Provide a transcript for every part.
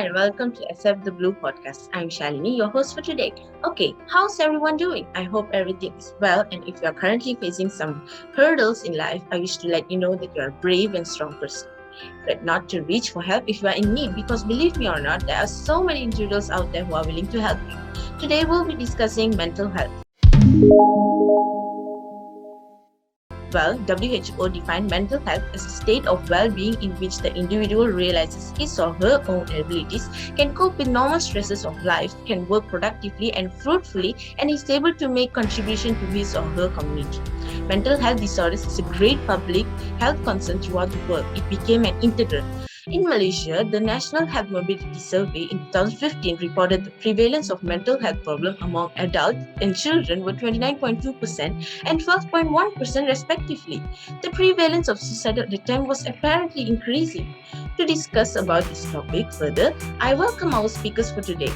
and welcome to Accept the Blue podcast. I'm Shalini, your host for today. Okay, how's everyone doing? I hope everything is well, and if you are currently facing some hurdles in life, I wish to let you know that you are a brave and strong person. But not to reach for help if you are in need, because believe me or not, there are so many individuals out there who are willing to help you. Today we'll be discussing mental health. Well, WHO defined mental health as a state of well-being in which the individual realizes his or her own abilities, can cope with normal stresses of life, can work productively and fruitfully, and is able to make contribution to his or her community. Mental health disorders is a great public health concern throughout the world. It became an integral. In Malaysia, the National Health Mobility Survey in 2015 reported the prevalence of mental health problems among adults and children were 29.2% and 12.1% respectively. The prevalence of suicide at the time was apparently increasing. To discuss about this topic further, I welcome our speakers for today.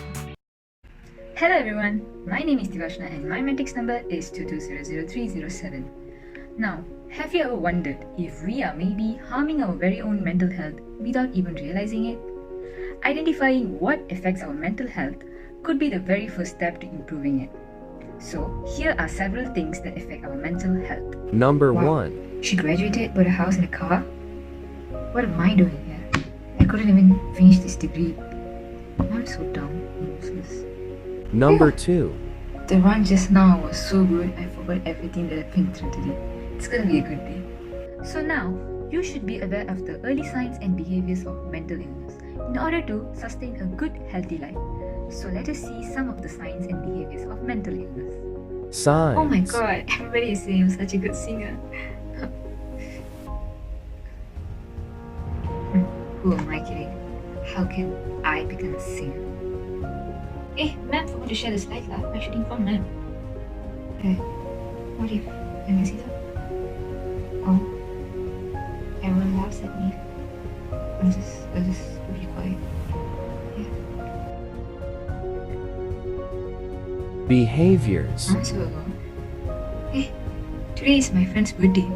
Hello everyone, my name is Thevashdna and my matrix number is 22000307. Now, have you ever wondered if we are maybe harming our very own mental health without even realizing it? Identifying what affects our mental health could be the very first step to improving it. So, here are several things that affect our mental health. Number 1. She graduated, bought a house and a car? What am I doing here? I couldn't even finish this degree. I'm so dumb and useless. Number 2. The run just now was so good, I forgot everything that I've been through today. It's gonna be a good day. So now, you should be aware of the early signs and behaviors of mental illness in order to sustain a good, healthy life. So let us see some of the signs and behaviors of mental illness. Signs. Oh my god, everybody is saying I'm such a good singer. Who am I kidding? How can I become a singer? Ma'am forgot to share the slide lah. I should inform ma'am. What if I mess it up? Oh, everyone laughs at me. I'll just be quiet. Behaviors. So, today is my friend's birthday,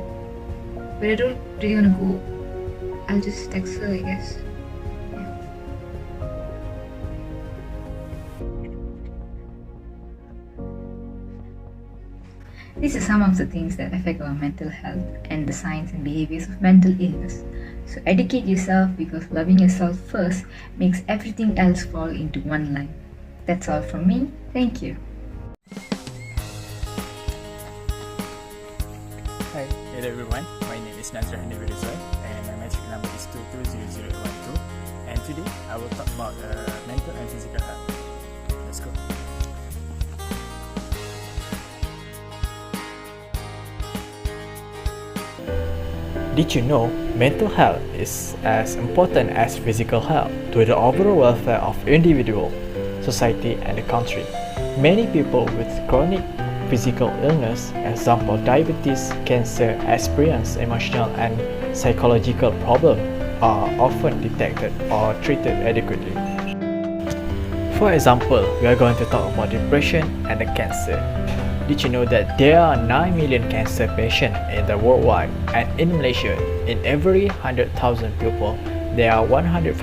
but I don't really want to go. I'll just text her, I guess. These are some of the things that affect our mental health and the signs and behaviors of mental illness. So educate yourself, because loving yourself first makes everything else fall into one line. That's all from me. Thank you. Hi, hello everyone. My name is Nadzrin and Ridzuaan, and my matrix number is 220012. And today I will talk about mental and physical health. Let's go. Did you know mental health is as important as physical health to the overall welfare of individual, society and the country? Many people with chronic physical illness, example diabetes, cancer, experience emotional and psychological problems are often detected or treated adequately. For example, we are going to talk about depression and the cancer. Did you know that there are 9 million cancer patients in the worldwide, and in Malaysia, in every 100,000 people, there are 150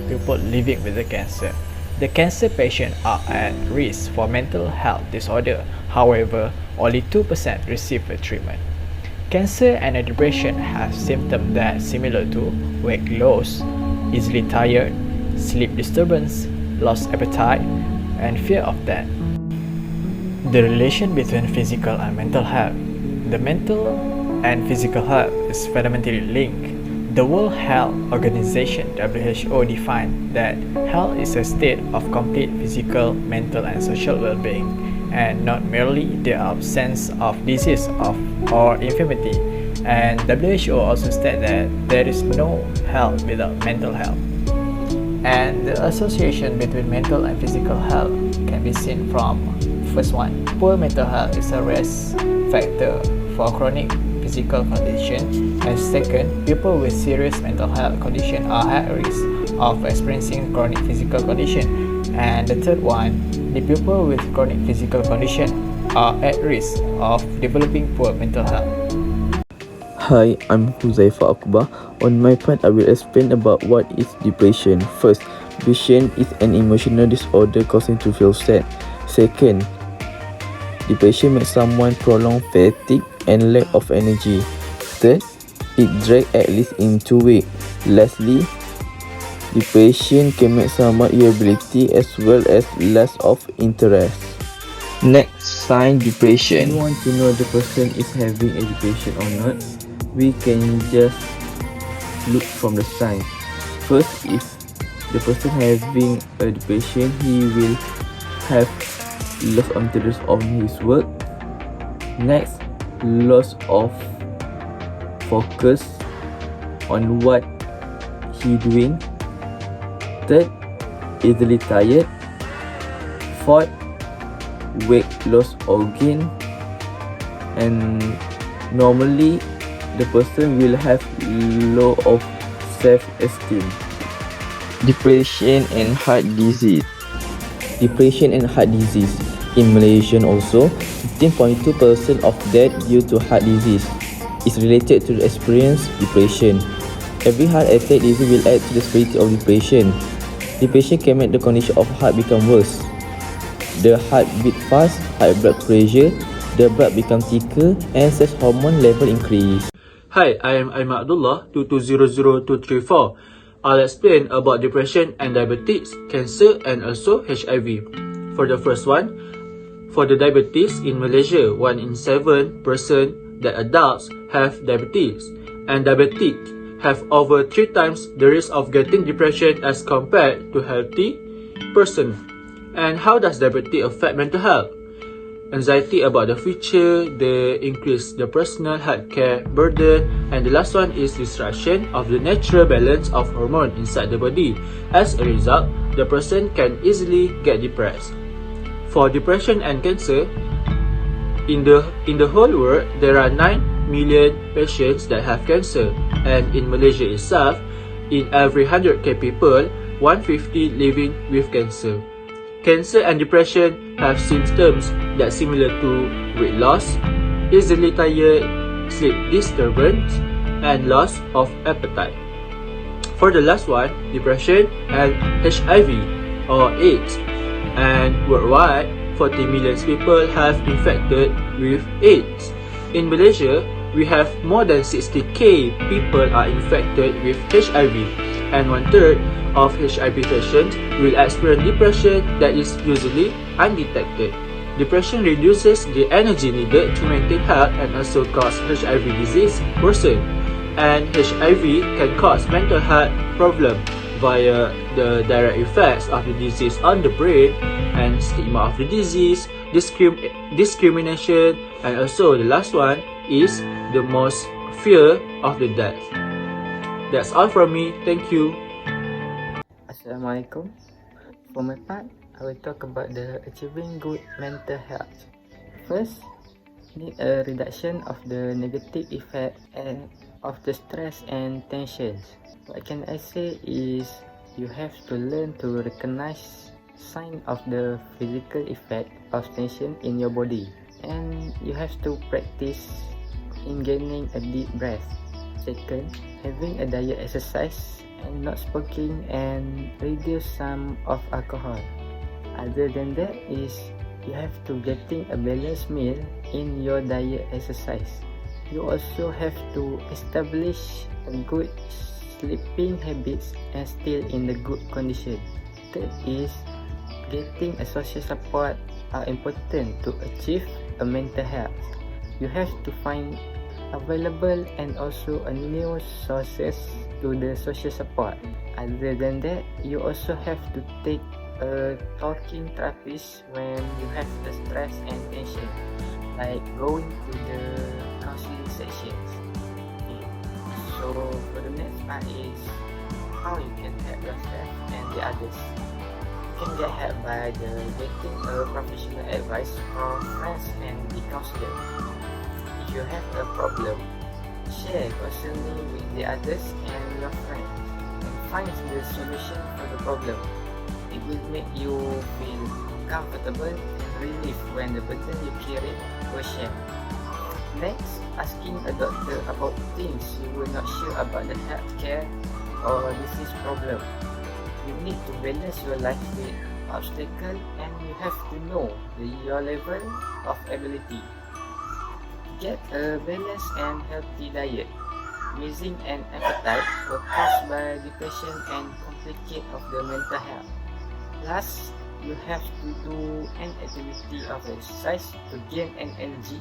people living with the cancer. The cancer patients are at risk for mental health disorder. However, only 2% receive the treatment. Cancer and depression have symptoms that are similar to weight loss, easily tired, sleep disturbance, lost appetite, and fear of death. The relation between physical and mental health. The mental and physical health is fundamentally linked. The World Health Organization (WHO) defined that health is a state of complete physical, mental, and social well-being, and not merely the absence of disease or infirmity. And WHO also stated that there is no health without mental health. And the association between mental and physical health can be seen from: first one, poor mental health is a risk factor for chronic physical condition, and second, people with serious mental health condition are at risk of experiencing chronic physical condition, and the third one, the people with chronic physical condition are at risk of developing poor mental health. Hi, I'm Huzaifah Uqbah. On my part, I will explain about what is depression. First, Depression is an emotional disorder causing to feel sad. Second, depression makes someone prolong fatigue and lack of energy. Third, it drags at least in 2 weeks. Lastly, depression can make someone irritability as well as loss of interest. Next, sign depression. If you want to know the person is having a depression or not, we can just look from the sign. First, if the person having a depression, he will have loss of interest on his work. Next, loss of focus on what he doing. Third, easily tired. Fourth, weight loss or gain. And normally the person will have low of self-esteem. Depression and heart disease. Depression and heart disease. In Malaysia also, 15.2% of death due to heart disease is related to the experience depression. Every heart attack disease will add to the severity of depression. Depression can make the condition of heart become worse. The heart beat fast, high blood pressure, the blood become thicker, and sex hormone level increase. Hi, I am Aiman Abdullah, 2200234. I'll explain about depression and diabetes, cancer and also HIV. For the first one, for the diabetes in Malaysia, 1 in 7 person that adults have diabetes, and diabetic have over 3 times the risk of getting depression as compared to healthy person. And how does diabetes affect mental health? Anxiety about the future, the increase the personal healthcare burden, and the last one is disruption of the natural balance of hormone inside the body. As a result, the person can easily get depressed. For depression and cancer, in the whole world, there are 9 million patients that have cancer, and in Malaysia itself, in every 100k people, 150 living with cancer. Cancer and depression have symptoms that similar to weight loss, easily tired, sleep disturbance, and loss of appetite. For the last one, depression and HIV or AIDS, and worldwide, 40 million people have infected with AIDS. In Malaysia, we have more than 60k people are infected with HIV, and 1/3 of HIV patients will experience depression that is usually undetected. Depression reduces the energy needed to maintain health and also cause HIV disease worsen. And HIV can cause mental health problems via the direct effects of the disease on the brain and stigma of the disease, discrimination, and also the last one is the most fear of the death. That's all from me. Thank you. Assalamualaikum. For my part, I will talk about the achieving good mental health. First, need a reduction of the negative effect and of the stress and tensions. What can I say is you have to learn to recognize sign of the physical effect of tension in your body, and you have to practice in gaining a deep breath. Second, having a diet exercise and not smoking and reduce some of alcohol. Other than that is you have to getting a balanced meal in your diet exercise. You also have to establish a good sleeping habits and still in the good condition. Third is getting a social support are important to achieve a mental health. You have to find available and also a new sources to the social support. Other than that, you also have to take a talking therapist when you have the stress and tension, like going to the counseling sessions. Okay. So for the next part is how you can help yourself and the others. You can get help by getting a professional advice from friends and the counselor. If you have a problem, share constantly with the others and your friends and find the solution for the problem. It will make you feel comfortable and relief when the burden you carry will share. Next, asking a doctor about things you were not sure about the healthcare or disease problem. you need to balance your life with obstacle, and you have to know your level of ability. Get a balanced and healthy diet. Missing an appetite will cause by depression and complicate of the mental health. Last, you have to do an activity of exercise to gain an energy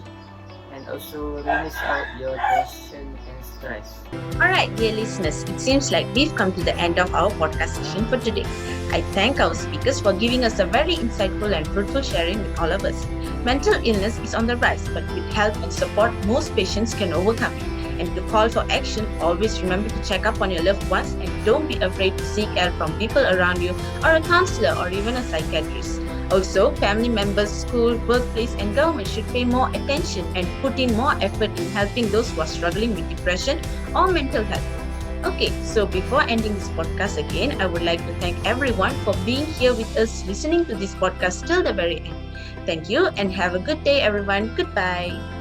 and also release out your tension and stress. Alright, dear listeners, it seems like we've come to the end of our podcast session for today. I thank our speakers for giving us a very insightful and fruitful sharing with all of us. Mental illness is on the rise, but with help and support, most patients can overcome it. And to call for action, always remember to check up on your loved ones and don't be afraid to seek help from people around you or a counselor or even a psychiatrist. Also, family members, school, workplace and government should pay more attention and put in more effort in helping those who are struggling with depression or mental health. Okay, so before ending this podcast again, I would like to thank everyone for being here with us, listening to this podcast till the very end. Thank you and have a good day everyone. Goodbye.